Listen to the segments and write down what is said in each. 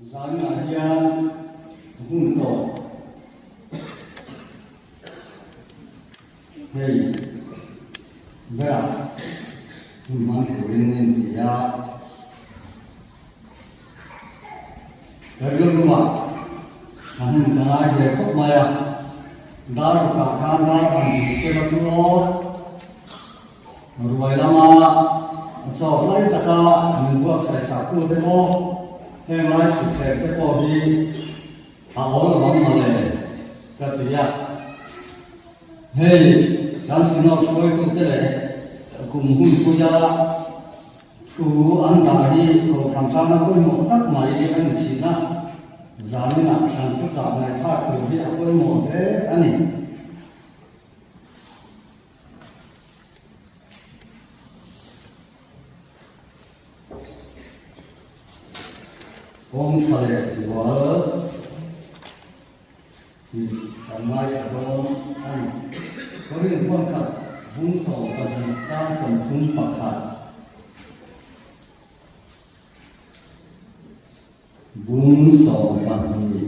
Sáng ngày hiên hung tổ hey bea mang kurin nên dia dari rumah kanan kana je kok maya dar ka kana kan se ba chuo ruai lama so lai taka min wa sai sa ku te mo heng lai chu te te po hi a o la ma ma le ka ti ya hey kan sino choi tu te le kum hun pu ya thu an da hi ko tham tham na ko mo tak mai an chi na zani na kan fu sa na tha ku hi a ko mo te ani Om Thale Siwa thì mai ở đó anh có liên quan thật vung sầu và trang sầm thun bạc hạt vung sầu bạc nhị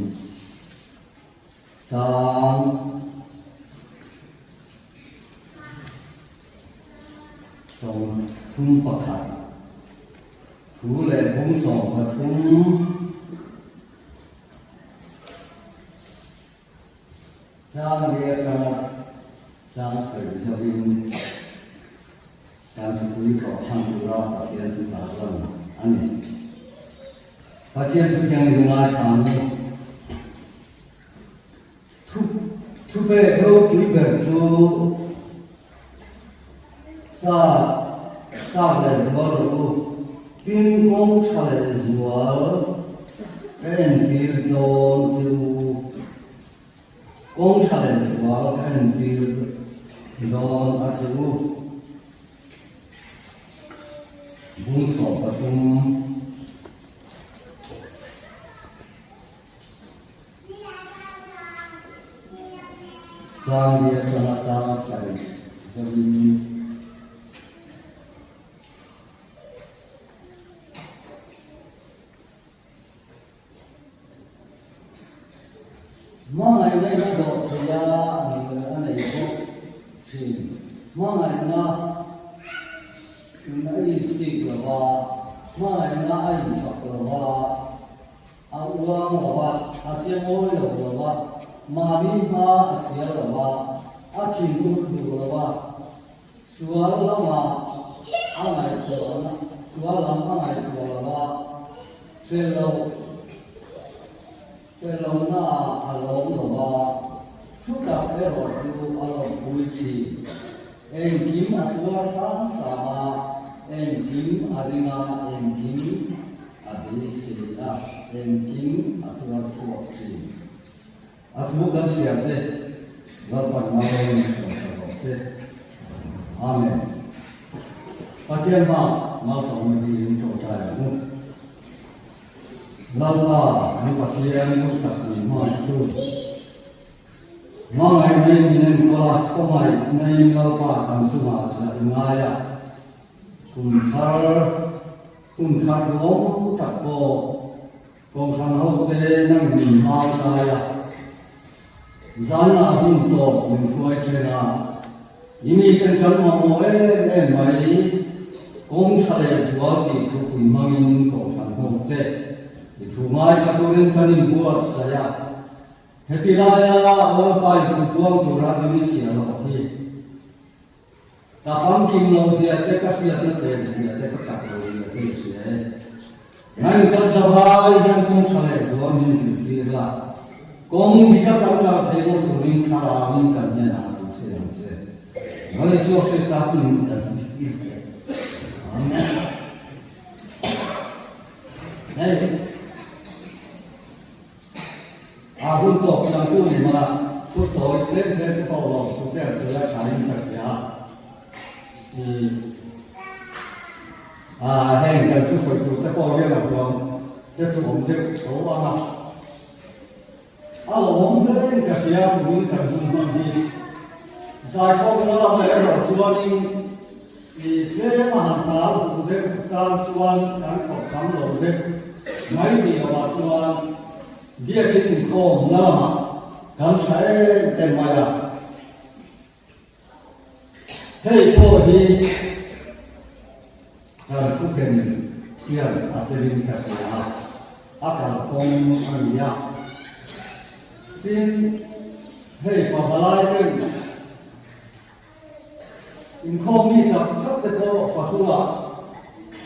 trang sầu thun bạc hạt thú lệ vung sầu và thun Trang địa trang sử cho viên trang chủ quý có sang chủ ra và thiên chủ bảo rằng anh và thiên chủ thiên dùng ai thắng thu về đâu quý về số sa về số đủ tuyên công cho lệ số bên kia đồn chịu công khai số anh đi đón ở chỗ buôn sổ và tung trang địa cho nó trang sài cho đi mong ngày nay nó độ thì anh này có thì mong ngày nó đi xịt là và mong ngày nó anh học là và ăn uống là và ăn xem môi là và mà đi mà xía là và ăn chim cũng là và xua là mà ăn ngày đó xua là ăn ngày đó là và chơi lâu cái lòng nó lòng nó và chút đặc cái rồi chú lòng vui chi em kiếm mà chú ăn sáng sama em kiếm đi nga em kiếm đi xí à em kiếm chú ăn chú chi chú gần xem thế và bạn nào em sẽ amen và thiên mà nó sống đi đến chỗ trái không lâu là anh bác sĩ em cũng tập luyện mọi thứ mà ngày nay mình có mai nay lâu là cảm xúc mà sẽ ngay à cùng thar đúng tập bộ cùng thằng hậu tê năng mình mau ra à giá là hung tổ mình phơi trên à ini kan kalau mau em mai cũng sẽ suatu thì cũng mang cùng thằng hậu tê Itu mai katurin kanin buat saya. Hetilaya apa itu buang turun ini sih kalau ni. Tafam kim lo sih ada kafiat nak sih ada kesakau ini sih. Nanti kan sahaja yang kong saleh suami ini sih lah. Kong jika kalau temu turin karamin kerja nanti sih. Kalau suatu tapi nanti. Amen. Hey. Hôn tổ sang tu thì mà chút tối lên trên cái cầu lồng chút tiền sửa lại trái như thật thì hẹn cần chút sửa chút cái bao nhiêu là còn cái số ổn định số bao nào ổn định cái gì cũng cần dùng gì sai không nó là cái rồi chuan thì thế mà hàng tháng cũng thế càng chuan càng khẩu càng lâu thế mấy thì là cho biết cái khô nó mà cảm thấy tên mày là hey cô thì cần phụ kiện tiền ở bên cả xã akan công anh ya tin hey bà lại tên in không đi tập tất cả các phật tu à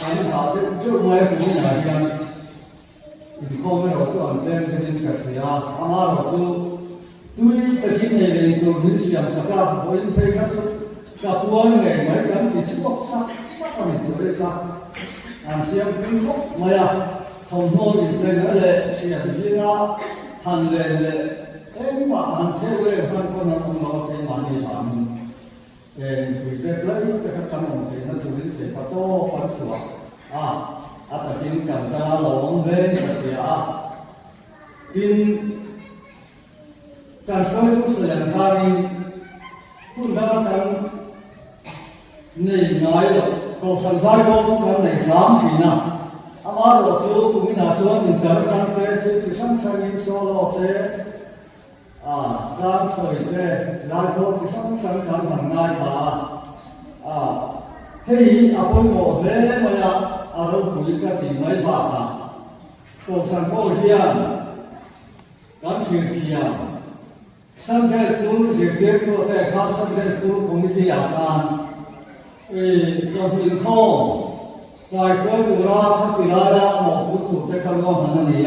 anh bảo đến chỗ mai cũng là như in không có chỗ anh tên cho nên cả xã ama rồi chỗ tuy tất nhiên này là chỗ mình xem sao cả với thấy các chỗ các buôn này mấy cái thì chỉ bóc sắc mình chỗ đấy cả anh xem cũng không mà à không nói mình sẽ nói là chỉ là gì đó hành lệ em mà hành theo lệ hành con nó không nói cái mà đi làm vì thế lấy cái các sản thì nó chủ yếu chỉ có to quan sửa tập tin cảm giác lòng lên là tinการช่วยทุกสิ่งทางคุณได้กันนี่น้อยหรอกก็สังสารก็สุดในครั้งที่น่ะอามาเราจูคุณมีนาจวนอินเตอร์จังเตะที่ฉันใช้ยินโซโล่เตะจังสวยเตะสายก็ที่ฉันใช้การทำงานค่ะเฮ้ยอาปุโมเล่มาละอารมณ์คุยกันที่ไม่บ้าก็สังก็เฮียการคิดเฮียSunday school is a gift to the class Sunday school committee akan trong hình khô tại khối tụ ra các tỷ lệ đã một phút thuộc cái con ngon hơn này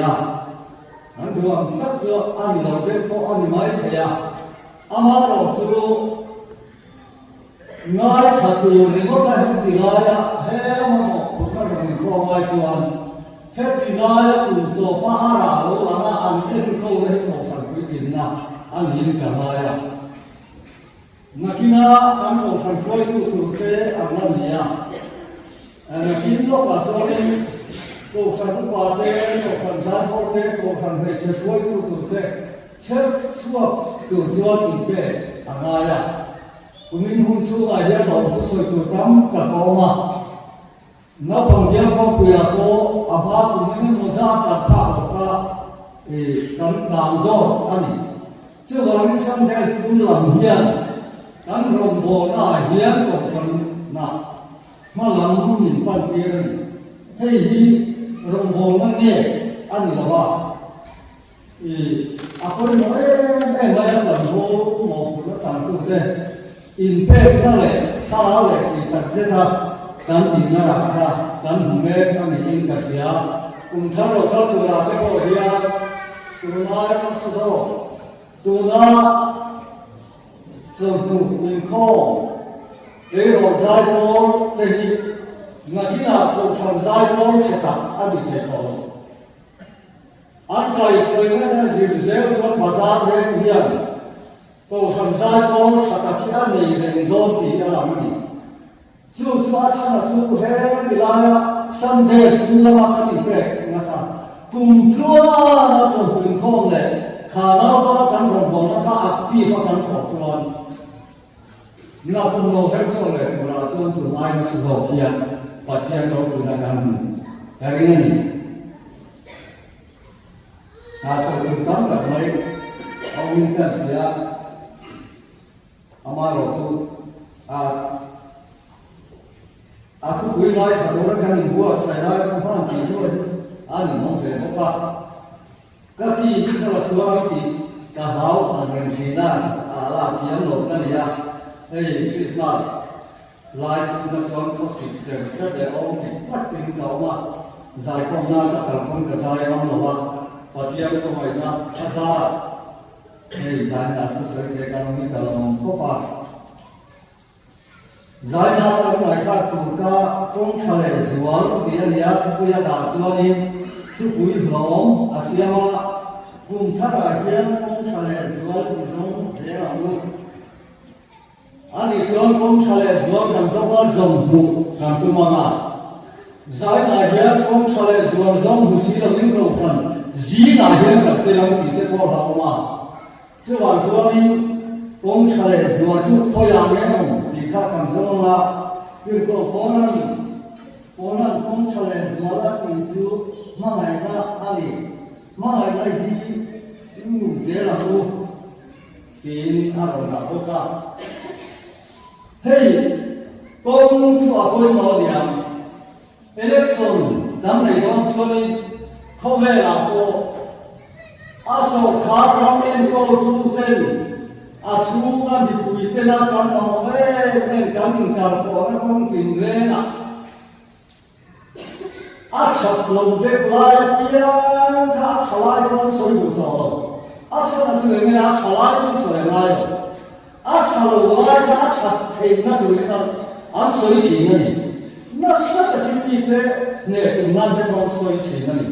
anh thường tất giữa anh đầu tiên có anh mấy thầy ama đầu chú ngay thật nhiều thì có thể không tỷ lệ hết mà một phút các hình khô ngoài chuan hết tỷ lệ cũng số ba là lúc mà anh hình khô hết một phần quy trình nào anh nhìn cả hai nakina anh không phải quay tụ thế anh làm gì nakin lo cả số này cô phải cũng qua thế cô phải giải phẫu thế cô phải phải sẽ quay tụ thế chết suốt từ chuan in thế anh ai của mình hôm sau ngày đó đầu tôi soi tụ tắm cả cô mà nó còn nhớ không bị cô apa của mình mua ra cả cả tấm đào đó anh chứ còn Sunday school làm hiền anh rồng bồ na hiền của phần na mà làm nhìn ban tiền hay hi rồng bồ nó nghe anh là ba con nói em bây giờ rồng bồ một nó sản xuất thế in pe nó lại sao lại thì thật sẽ thật cảm thì nó là ra cảm mê nó mình in cả gì cùng thao rồi thao từ là cái bộ hiền từ nói nó sao tu na sơ tu in khô để rồi giải phẫu để ngày nào cũng phần giải phẫu sẽ tập anh bị thiệt thòi anh cày phơi cái này dễ dễ cho bazar để hiền cũng phần giải phẫu sẽ tập cái này để đón thì nó làm gì chú anh là chú hết thì là Sunday school mà cái gì vậy nghe không cùng chúa nó cho cùng khô này khả năng có cảm thông bằng nó khá ác phi có cảm thông chuan nó cũng lâu hết rồi này cũng là chuan từ ai nó sử dụng kia và thiên đâu cũng là cảm cái này sau cùng cảm gặp mấy ông minh tân thì ama rồi chú aku quý lại cả đồ ra cái bùa sai lại không phải là gì thôi anh không thể bóc ra các cái nó là số thì cả báo Argentina là tiếng lộc cái này hey Christmas lights in the front for six set để ông bị bắt tiếng cầu mà giải không na các cả con cả giải ông là và tiếng của mày na asa hey giải là sự sự cái cái mình cả lòng có pa giải na cái này các tụ ca công khai lệ zual thì anh ya chú ya đã cho đi chú quý lòng Asia cùng thắt lại hiến công khai lệ zual thì giống dễ làm luôn anh ấy chọn công khai lệ zual làm sao mà giống bu làm tu mà giải là hiến công khai lệ zual giống bu xí là những câu phần gì là hiến gặp tiền làm gì thế bao lâu mà chứ hoàn toàn công khai lệ zual chú phải làm cái gì thì khác làm sao mà cái câu nói Orang pun challenge malah itu mengaita ali, mengaita ini zelaku, ini orang apa? Hei, công chúa quên màu điểm, election, đám này con chơi, không về là cô, số khá lắm em câu tu tên, số anh bị bùi tên là con màu về, em cảm nhận cả cô nó không tìm ra nè, chập lồng về lại kia, khá thảo lại con soi bùi tàu, sao là chuyện này thảo lại chứ soi lại, thảo lại khá chập thì nó được cái soi chỉ này, nó rất là kinh dị thế, nè từ nan cho con soi chỉ này.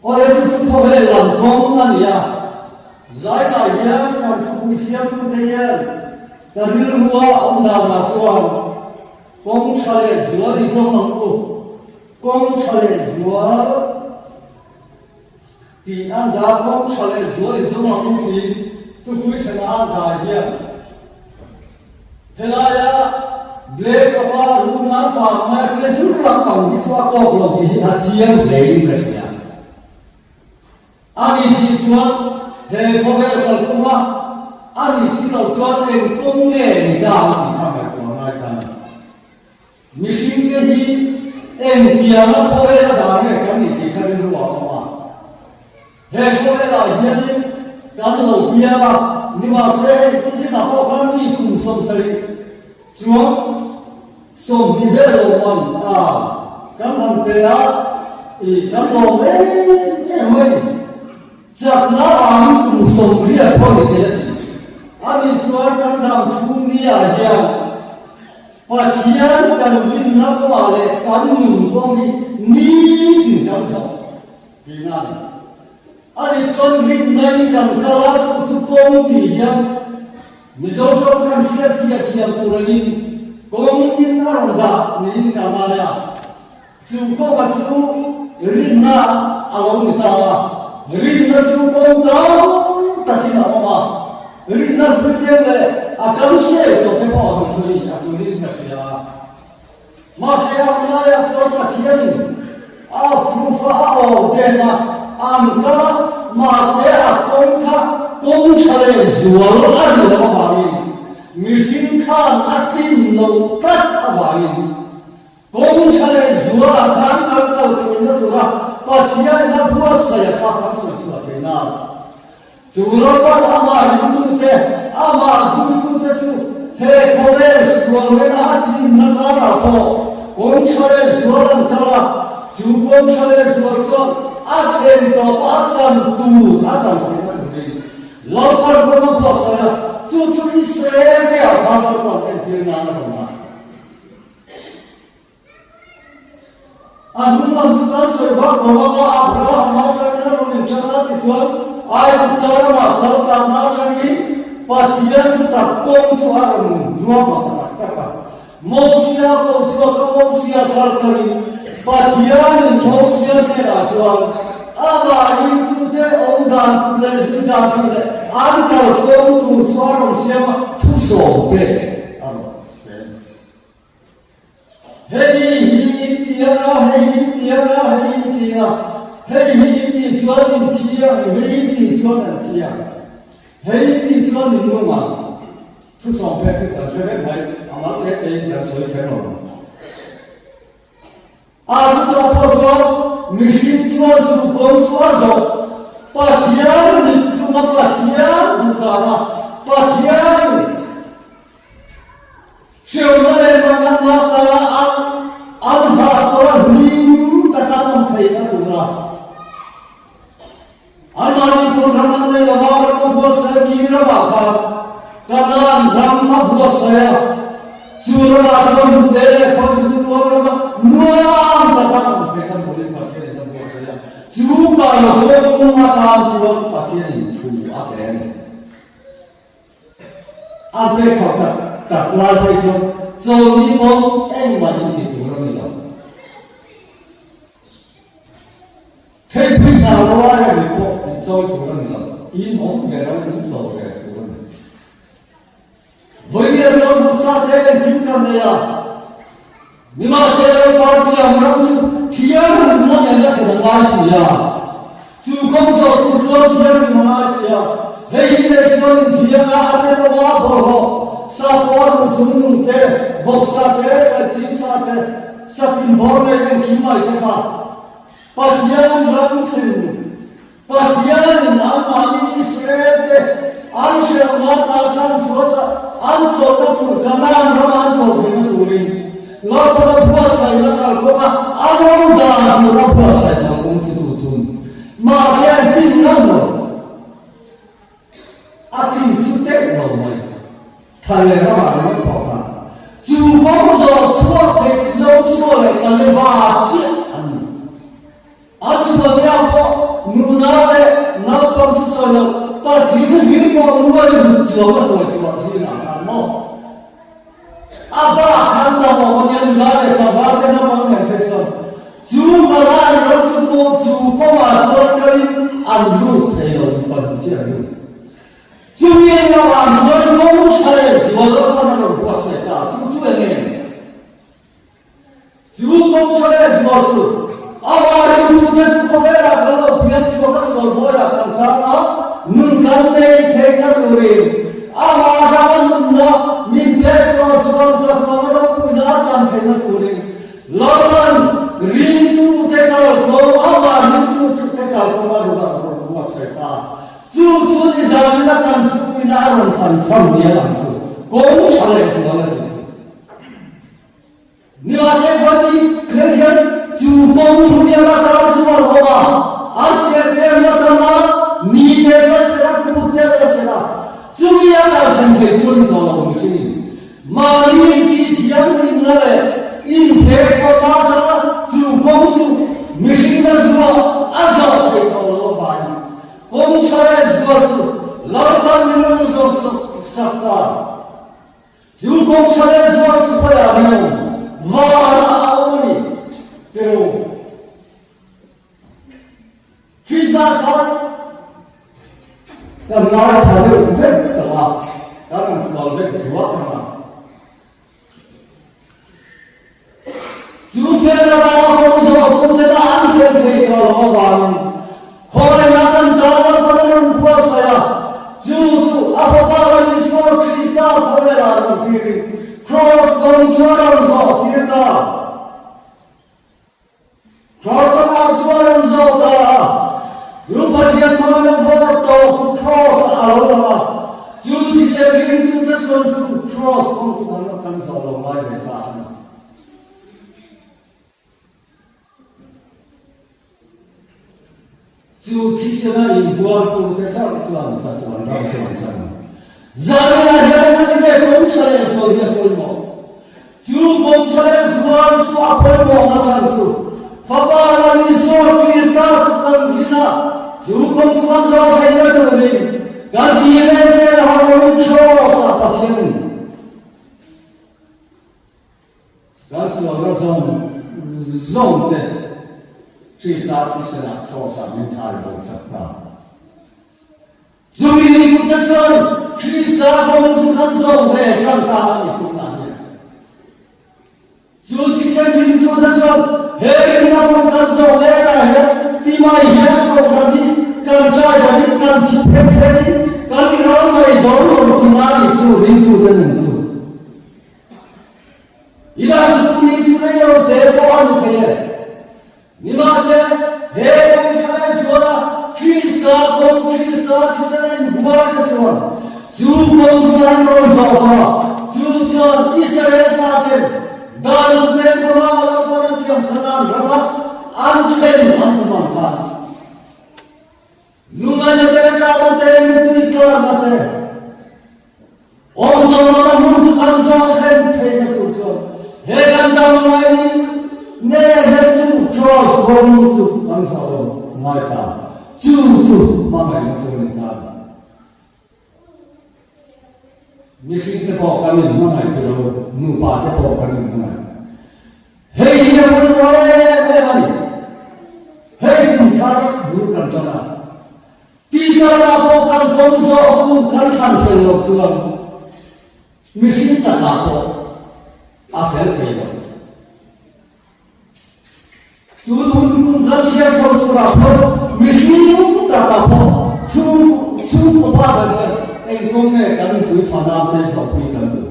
Ôi chúng tôi phải làm công anh nhỉ? Giải đại nhá, cần phục vụ xem tu thế nhá. Cái điều hoa ông nào mà cho công khai giữa đi xong không cô, công khai giữa thì anh đã công khai giữa đi xong không thì tôi cũng sẽ ăn đại nhá. Thế là ya, để các bạn luôn ăn bằng mà cái số lượng bằng cái số cọc lòng thì anh chiếm lấy cái nhá. Ani si chuan he ko he kal kuma ani si lo chuan en kong ne ni da ni ka ma ko nai kan mi shin ke hi en tia ma ko he da ne kan ni ti kha ni wa ma he ko he da hi ni kan lo pia ba ni ma se ti ti na ko kan ni kum som sai chuan som ni ve lo man kan han pe a i kan lo me mai chắc nó ăn cùng sống kia có thể thế anh ấy xóa căn đam chung đi à nha và chỉ ăn cần vin nó có mà lại cắn mùng con đi ní thì trong sống vì nào anh ấy xóa vin này cần cá lá chút con thì nha mình dấu cho căn kia thì tu ra đi con nhìn nó rộng đã nhìn cả mà đấy à chú có mà chú rinh na alo người ta Rina cukup tahu, tapi nak apa? Rina berjaya, akan saya tu tengok orang sendiri, aku Rina saya. Masih apa yang saya perhatikan? Aku dena, angka masih angka cari jual ada apa ini? Mesin kan akin nokat apa ini? cari jual angka tu lah. Bagian yang buat saya pakai sesuatu nak. Jumlah amal itu teh, amal itu tu. Hei kolej suara haji negara ko, koncare suara negara, koncare suara akhir tu pasang tu, pasang tu. Lapar kono pasaya, cucu Israel ke apa tu entina nama. Anu manjukan sebab bahawa Abraham macamnya mencerita Tuhan, ayat utara masal tanah lagi, patian tetap suara dua mata. Manusia kau manusia kali, patian manusia kena Tuhan. Apa itu te ondan tulis dan tulis, angkal tu suara siapa tu sobe. Hei tiara, hei ti chuan tiang, hei ti chuan tiang, hei ti chuan nungma. Tu song pe tu ta chue mai, ama te te ya soi ke no. Azu ta po chuan, mi hin chuan chu gong chuan zo, pa tiang ni kuma pa tiang tu ta ma, pa tiang. Siapa yang mengatakan al-Hasrah nim takkan saya tulah. Alani program ini lebaran buat saya kira apa? Kadang ramah buat saya curah asam deh, kalau orang nuang takkan saya boleh pakai dalam buat saya. Juga yang makan curah pakai itu apa ini? Apa kata? Tak lagi itu, jadi pun mana itu orang itu. Tapi kalau ada itu, jadi orang itu, ini orang orang itu orang itu. Bagi orang besar dia kita ni ya, 你妈现在把这样样子，天很多年的可能关系呀，就工作不做天的关系呀，黑夜就天啊，这个瓦婆，沙坡路中用的，木沙的，在金沙的，沙金包的人去买的吧，把天人分，把天人拿马米些的，按照马大山说着，按照的不干嘛，按照这个道理。老婆的puasa那个国家，阿龙达那个puasa那公司组织，马上听那么，阿听出得了没？看来那玩意不好，就光说错的就错了，看来把钱，按说要不，你那的那公司说了，把题目给我，我就做个东西，我去哪看么？apa handa mo nyen la de ka ba de na mo ne pe so ju ba la ro chu ko ju ko wa so ka ri an lu the lo pa ni che lu ju ye na wa so ko cha le so lo pa na lo kwa se ka ju ju ne ju ko cha le so ju a wa ri ju de ko be la ka lo pi chu ka so bo ya ka ka na nun kan ne the ka so ri a wa ja na min pe ko chuan cha ko ro pu na chan the na tu ri lo man rin tu te ka ko a wa rin tu te ka ko ma ro ba ro wa se ta chu chu ni sa na kan chu pi na ron kan sam ni la chu ko mu sa le chu na chu ni wa se ko ni khe khe chu ko mu ya la ta chu ro ba a se te na ta na ni te ba se la tu te ba se la注意啊！身体尊重了我们心里，马里的天命了嘞，因为我打着了就公主，没心的时候，俺说推到了我发现，公车的时候是老板你们说是啥的，就公车的时候是不要用，挖了我哩，对不？其实他。那哪儿他就不认得了，当然老认错了。就现在老公说，就在那安全推高了吧？后来那咱找了个人过世呀，就是阿婆把那你说给啥回来了？你听，cross 公车上说听的，cross 公车上说的。如果天他们说到是 cross 了的话，就是这些民族的说是 cross 公司他们很少了外面干的。就这些那英国人在这里转转转到这里转，然后那个公车的时候也会么，就公车的时候刷会么那城市，他把那你说给他是等于那。就公司说才那个人，干地那边的话，我们说啥不听。但是我说肉的，最啥的是那说啥没他的东西啊。就你不这说，其他公司很少会长大的不难的。就这些民族的说，嘿，那我看少会了，地嘛也不可能。干家人干去偏偏干他们都弄去哪里住？人住的人住，一旦住你住的有得不安全，你妈说，黑公出来说了，披萨这些人不玩的说，就公出来弄说话，就说一些人发展，但是那个嘛，老多人听可能什么安全怎么办？Lumanya berkata itu iklan mata. Orang orang muncul ansar hente betul. Heran dalam ini nehetu cross muncul ansar mereka. Cucu mama yang cerita. Mesti terbawa kami mana itu nupa terbawa kami mana. Hei yang berwala ni. Hei mencari bukan cara. Tisara bukan konsol bukan kantor tuan, mesti tak apa, apa yang chúng cũng rất xem trong chúng ta thôi mình hiểu cả là họ chung có ba đời anh công nghệ cái quý phản am thế sao quý cần tụ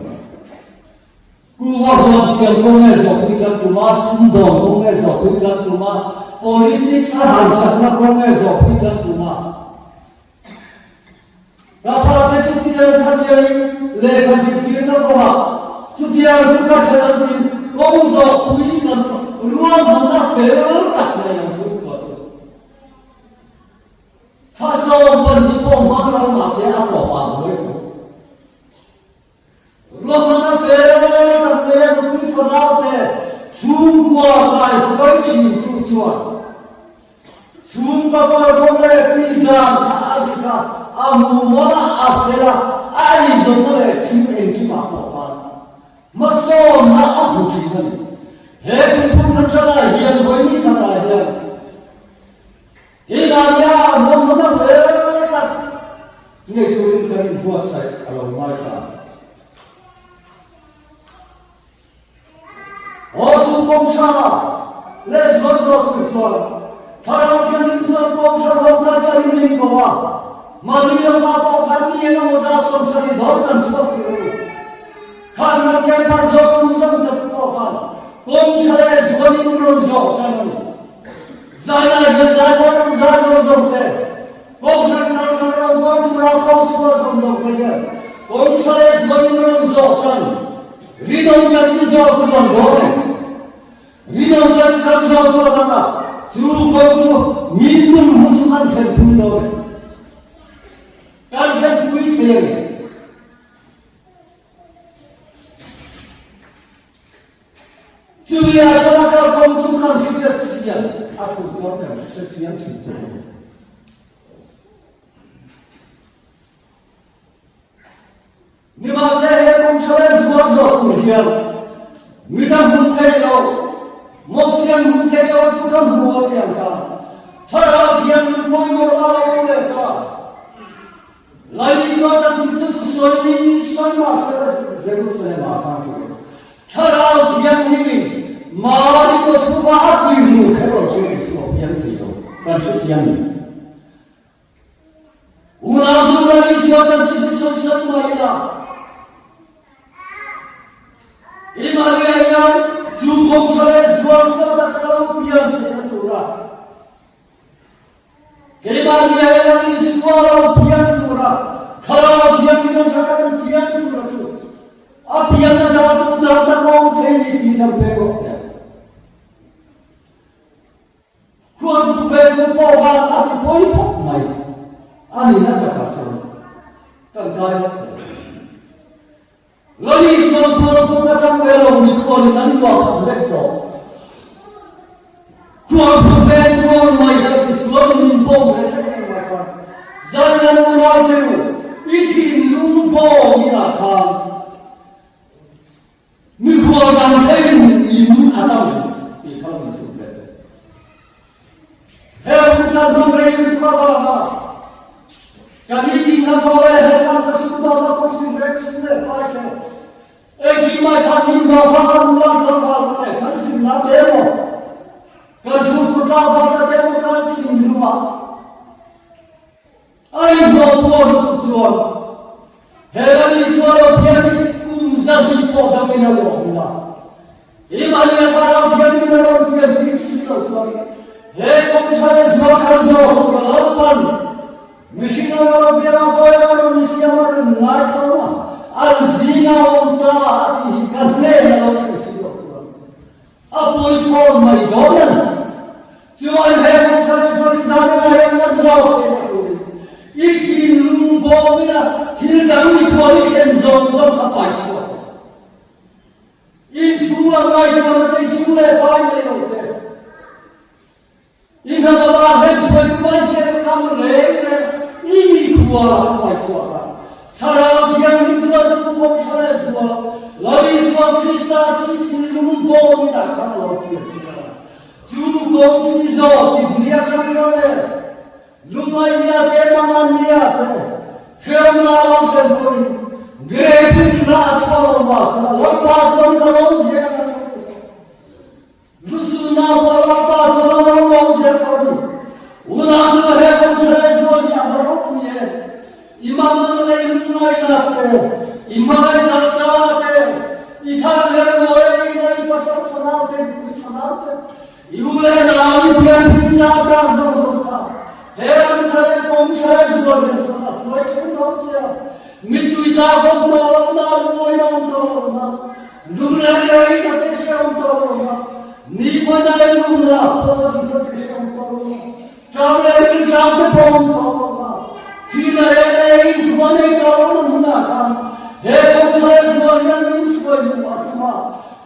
cú hoa hoa xem công nghệ sao quý cần tụ mà xung đột công nghệ sao quý cần tụ mà politics hàng sẵn là công nghệ sao quý cần tụ mà đã phát thế chút tiền phát tiền lệ phát tiền nó có mà chút tiền chút các cái đó thì công sao quý cần luôn nó phải đặt này làm chút có chút phát sau phần thì có mang ra mà sẽ ăn bỏ bằng với thôi luôn nó phải đặt này làm quý phần nào thế chung qua lại với chỉ chung chuột chung qua công nghệ thì càng thà thì càng amumona afela ai giống như chung em chung mà bỏ vào mà sao nó áp dụng gì hết cũng không cho là hiền với những thằng này hiền làm ra nó phải là người tôi cần buat saya kalau mereka 어수 공차 let's go to the 바람펴는 저 공차 공차까지 거봐 마누이랑 마법 한미에는 모자 손살이 넓던 수업들을 한국에 파서 운성 듣고 간 공차의 손님으로서 저는 자나게 자나는 자성성때 공차를 공차라고 수어성성때 공차의 손님으로서 저는 리동까지서 그만 노래 리동까지 가서 그러다가 주공수 민들 뭉쳐만 캠프인 노래 깐 캠프의 태양이 주야 전화가 공축한 그게 지연 앞으로 돌아가면 그 지연 진짜 니마세 해공철에 수어서 그냥 미장 문태로 목시한 문태로 축한 무엇이 않다 하라 비한 보이고 나오겠다 라이스와 장치트스 소리 설마세라 제루살렘 아파트 하라 비한 님이 마리도 수바 뒤로 캐로 주겠어 비한 뒤로 그래서 비한 우나도 라이스와 장치트스 설마이다 이 말이 아니라 주공철의 수원서다 가라고 비한테는 돌아 이 말이 아니라 이 수원하고 비한테라 가라고 비한테는 가라는 비한테라 아 비한테 나와도 나왔다고 제일 뒤장 빼고 그건 누구의 뽀가 아주 보이고 마이 아니 나도 같처럼 깜짝이야 너희 수원포는 똑같은 거로 우리 구원이 난거 같고 구원 부패 구원 마이가 수원인 봉을 해서 자기는 우리한테로 이팀 눈봉이나 가 누구와가 해인 이문 아담이 이 가는 수배 해운단 동네를 들어가가 가리기나 도에 해당도 수도가 공중 백신에 빠져 애기만 다니고 화가 들어가고 때 관심 나대고 그 수도가 받아 대고 간팀 누마 아이고 뭐도 좋아 해당이 서로 별이 꿈사기 보담이라고 합니다 이 말에 따라 별이라고 별이 있으면 소리 해공차에서 가서 그런 Mishino biara boya misiamar narkoma alzina onta ati kanne lo kesiyo apoi ko mai donan juan he chale sori sare he nazo iki lumbo mina tildangi koi ken zon zon kapai so in sura mai ko te sura pai ne lo te in baba he choi pai ke kam re 이미 구하라 말씀하라 하라 기양 민주와 주공천에서 러리스와 그리스도와 진리는 보험이다 가는 어떻게 주공천에서 디브리아 강천에 루마이야 대망한이야 그러나 펜포이 내들라 처럼 와서 락바선 저런 제가 루스나 바락바선 imai nakate ithaler noi noi pasal fanate fanate iule nami pian pincha ta zota he am chale kom chale zor zota noi chen kom cha mituita kom to na moi na to na lumre nei kate sham to na ni panai lumra phodi kate sham to na chamre chamte pom to na thina nei thone to na kan he kom chale zor yan ni soi nu atma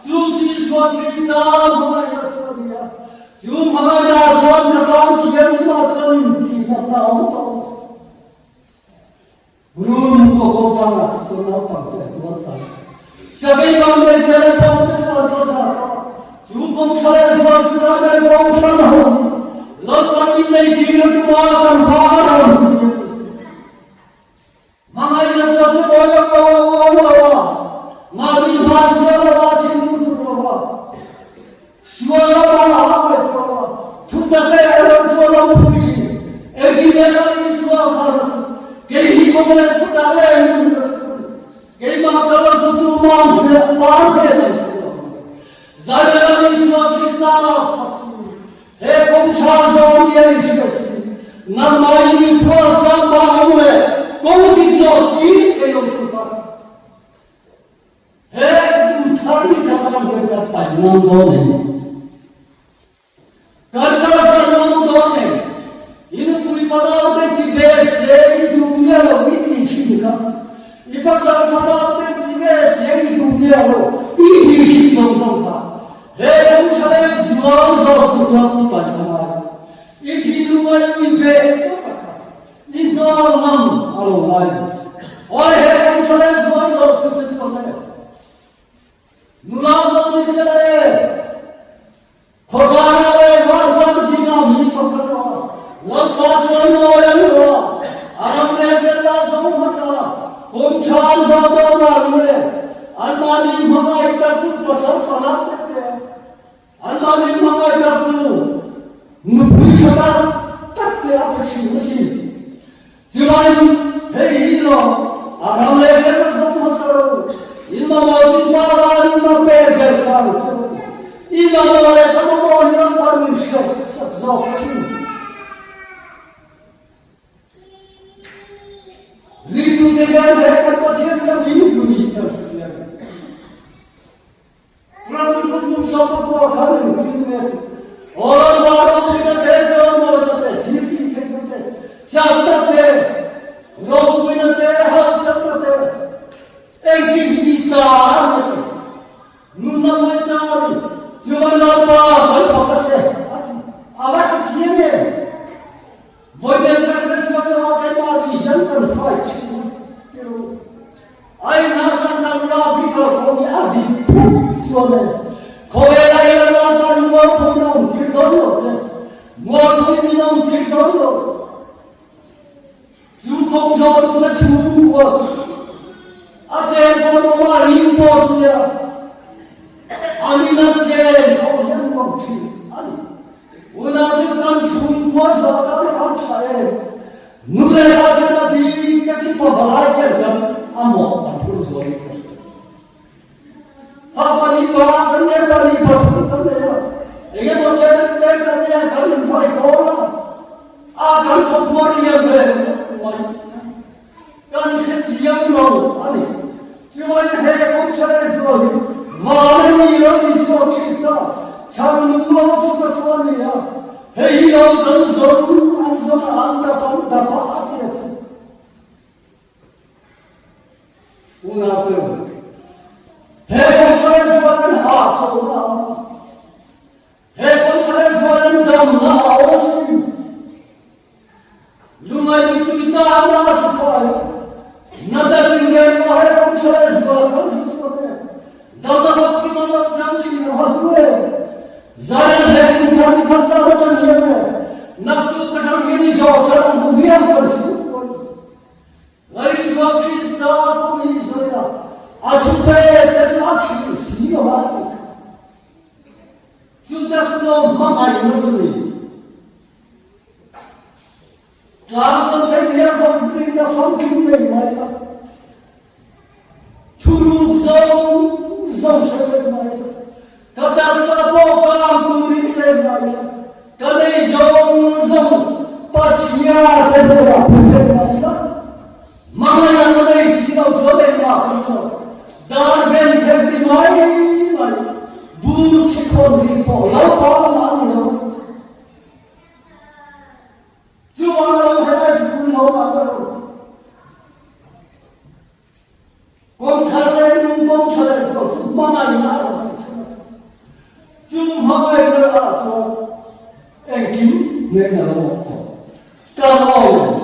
chu chi swan krishna bhai rasodiya chu bhagada swan thakam chiyam ma chon ti na om to Guru ko ko tanga sona pangte tuan sang sabai bangde tere pangte swan to sa chu kom chale swan sa dai kom san ho lo pani nei kira tu ma kan bharan mangai na sa sa boya ko mari bhasya wa chindu tu wa swara wa ha ko tu ta te ron so lo puji egi ne la ni swa khar ke hi ko ne tu ta le ke ma ka lo tu ma se pa ke ne zara ni swa krishna he kom cha so ye shis na mai ni ko sa ba me ko ti so ti ke lo tu pa he thani ka sam ke ta pa no do ne karta sa no do ne inu puri pada te ti ve se tu ne lo ni ti chi ka ipa sa pada te ti ve se tu ne lo i ti chi so so ka he om chale zwa so tu so tu pa ma i ti lu wa i ve i no nam alo lai oi he om chale zwa so tu so ne Nulam nam isare khogara le bhan sina mi fakra lam pachon no yanwa aram ne fella som hasa kom chan sa to marule almali mamai ta tu pasal fanate te almali mamai ta tu nu puchata tatte apachi musi zilai hei lo aram ne fella som hasa ilma mosin para ilma pe bersal ilma le tamo mohin par min shas sakzo sin ritu de gar de ka pathen ka min guni ta sia prabhu kum sab ko khale tin me और बारो दिन ते जो मोर ते जीती थे ते चाहता थे लोग बिन ते हम सब ते Egitar, nuna maitari, tiwana pa, alfakache, avat chiene. Voidel kakres kame akai mari, yankan fight. Ai nasan nagla bika komi adi, suone. Kowe lai la pa nuo koinam tirdono che, nuo koinam tirdono. Tu kong so tu na chuwa. Achen ko to ma rim po tuya ani na chen ko yan mo thi ani una de kan sun ko sa ta le am chae nu le la de na bi ka ki po bala che ga amo an pu so ri ha pa ni ba kan ne pa ni pa su kan ne ya e ge mo che te kan ne ya kan ni phai ko la a kan so mo ri ya ve mai kan khe si yang lo ani Tiwai he kom chale so vale ni lo ni so kita sam nu lo so ta chwani ya he lo kan so an so an ta pan ta pa ati ati una pe he kom chale so an ha so na he kom chale so an dam na osi lumai ni tu ta na fa Nada ninguém morre com chales voltam isso né. Dada que manda zamchi no halue. Zara de intan khansa batan ye. Naktu katham ye ni so charam bubiam kansu. Lari swati sta ko ni soya. Ajupe tesakhi si awati. Tudafno mamai nasuri. Class of here from the funky way, my God. siya tebora pete maiba mangaya nai sikau jode ma ko dar ben thebri mai bu chikon ri po la pa ma ni lo juwa lo hai ju lo ma ko kon thare nung kon thare so ma ma ni na lo ju ma ai lo so en kim ne na lo Come on.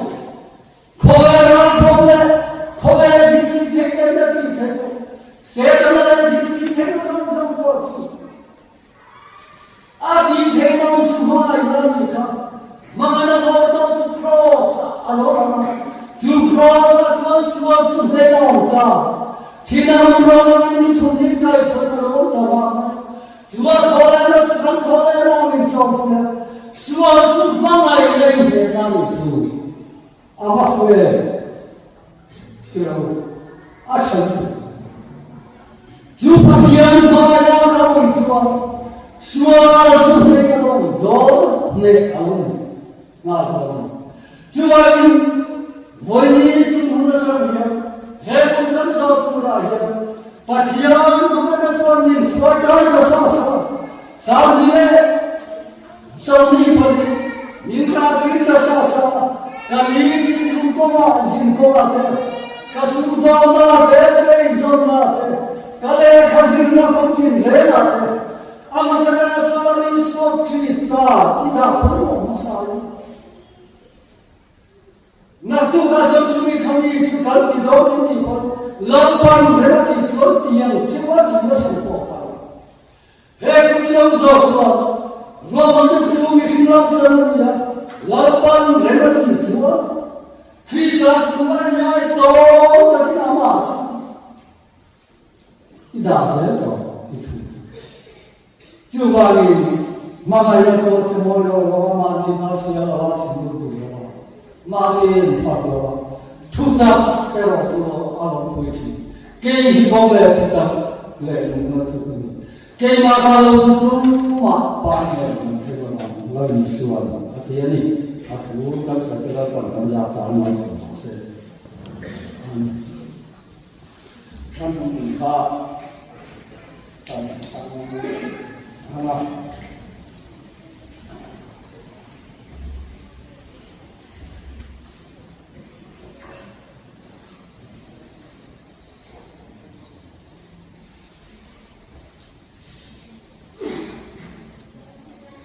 Suatu mangai yang dengan itu, apa boleh? Tidak, asal. Jumpa dia mana kalau itu, suatu mereka dor mereka nggak Jumpa ini, boleh itu mana sahaja, hebat dan satu raja. Patian mana sahaja ini, suatu sama-sama, sama Saudi padi, Indra kita sasa, kali jumpa te, kasubah te, izona te, kali kasirna penting lena te, amasana soalnya sok kita perlu masalah. Naktu kasut cumi kami sekali tidak ditipu, lapan berarti seperti yang cepat kita sempat. Hei kita usah Roman sebelum Islam sebenarnya, lapan relatif semua, kita sebenarnya itu tapi nama tidak saya itu. Coba ni, mana yang tu semua orang mandi nasi orang timur tu, mandi fakir, tutak orang tu orang puisi, kei boleh tutak leh macam tu. Kay makalo tutu papayan kaya lain suwan at yani at bukan sa kailangan panjatan mas kasi kanong ka hanga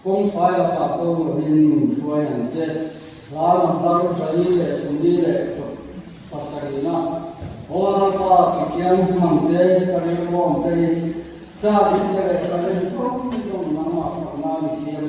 Kung fire pa ko rin tuwa yan set lalang baru sahile sundile pasarina orang pa kikian mangse kare mo ante sa dikere sa so nama nama siya